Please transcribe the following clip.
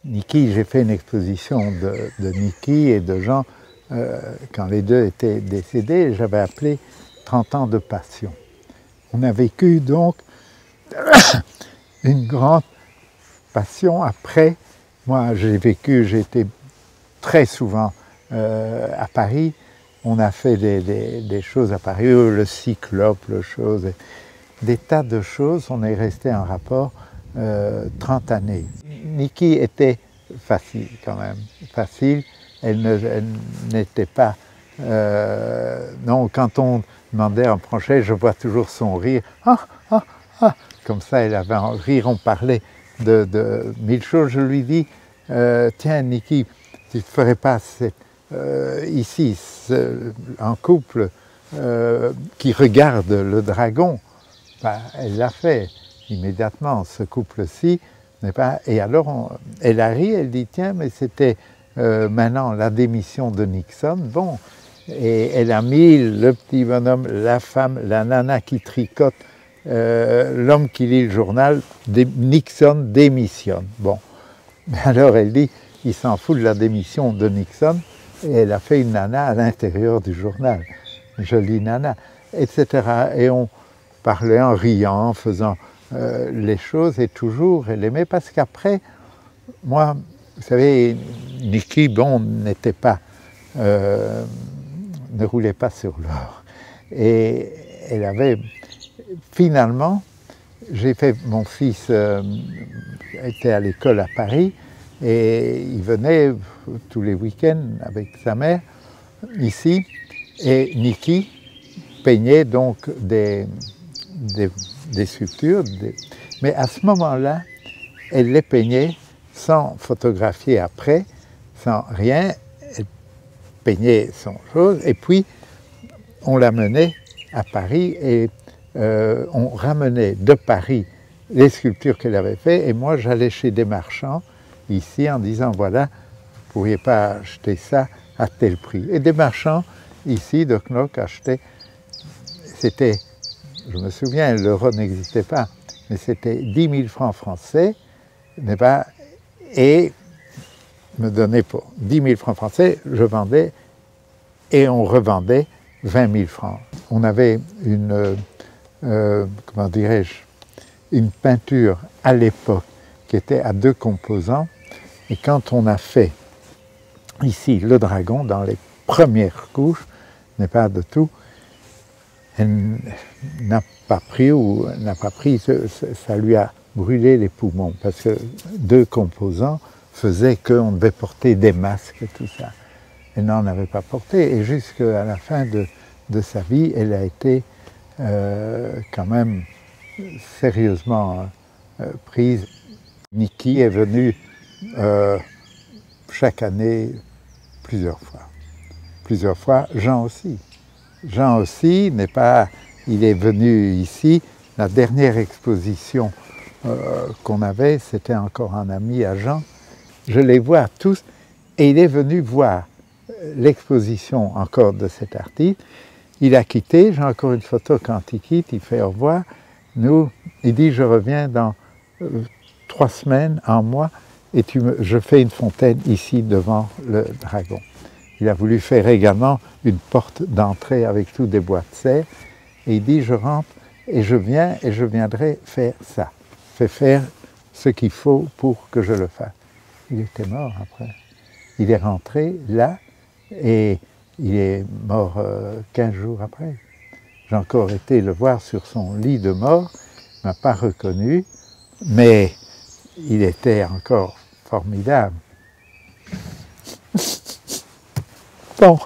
Niki, j'ai fait une exposition de Niki et de Jean quand les deux étaient décédés, j'avais appelé 30 ans de passion. On a vécu donc une grande passion. Après, moi j'ai été très souvent à Paris. On a fait des choses à Paris, le Cyclope, des tas de choses. On est resté en rapport 30 années. Niki était facile quand même, facile. Elle n'était pas... non, quand on demandait un projet, je vois toujours son rire. Ah, ah, ah. Comme ça, elle avait un rire, on parlait de mille choses. Je lui dis, tiens Niki, tu ne ferais pas ici un couple qui regarde le dragon. Ben, elle l'a fait immédiatement, ce couple-ci. Et alors, elle a ri, elle dit, tiens, mais c'était maintenant la démission de Nixon. Bon, et elle a mis le petit bonhomme, la femme, la nana qui tricote, l'homme qui lit le journal, Nixon démissionne. Bon, mais alors elle dit, il s'en fout de la démission de Nixon, et elle a fait une nana à l'intérieur du journal, jolie nana, etc. Et on parlait en riant, en faisant les choses, et toujours elle aimait, parce qu'après, moi, vous savez, Niki, bon, n'était pas, ne roulait pas sur l'or. Et elle avait, finalement, mon fils était à l'école à Paris, et il venait tous les week-ends avec sa mère, ici, et Niki peignait donc des sculptures, mais à ce moment-là, elle les peignait sans photographier après, sans rien. Elle peignait son chose, et puis on l'amenait à Paris, et on ramenait de Paris les sculptures qu'elle avait faites, et moi j'allais chez des marchands ici en disant, voilà, vous ne pourriez pas acheter ça à tel prix. Et des marchands ici de Knock achetaient, c'était, je me souviens, l'euro n'existait pas, mais c'était 10 000 francs français, et me donnait pour 10 000 francs français, je vendais, et on revendait 20 000 francs. On avait une, comment dirais-je, une peinture à l'époque qui était à 2 composants, et quand on a fait ici le dragon, dans les premières couches, n'est pas de tout, elle n'a pas pris, ça lui a brûlé les poumons, parce que 2 composants faisaient qu'on devait porter des masques et tout ça. Elle n'en avait pas porté, et jusqu'à la fin de sa vie, elle a été quand même sérieusement prise. Niki est venue chaque année plusieurs fois. Jean aussi n'est pas, il est venu ici. La dernière exposition qu'on avait, c'était encore un ami à Jean. Je les vois tous, et il est venu voir l'exposition encore de cet artiste. Il a quitté, j'ai encore une photo quand il quitte, il fait au revoir. Il dit, je reviens dans 3 semaines, un mois, et je fais une fontaine ici devant le dragon. Il a voulu faire également une porte d'entrée avec tous des bois de serre, et il dit, je rentre et je viendrai faire ça. Faire ce qu'il faut pour que je le fasse. Il était mort après. Il est rentré là, et il est mort 15 jours après. J'ai encore été le voir sur son lit de mort, il ne m'a pas reconnu, mais il était encore formidable. Bon.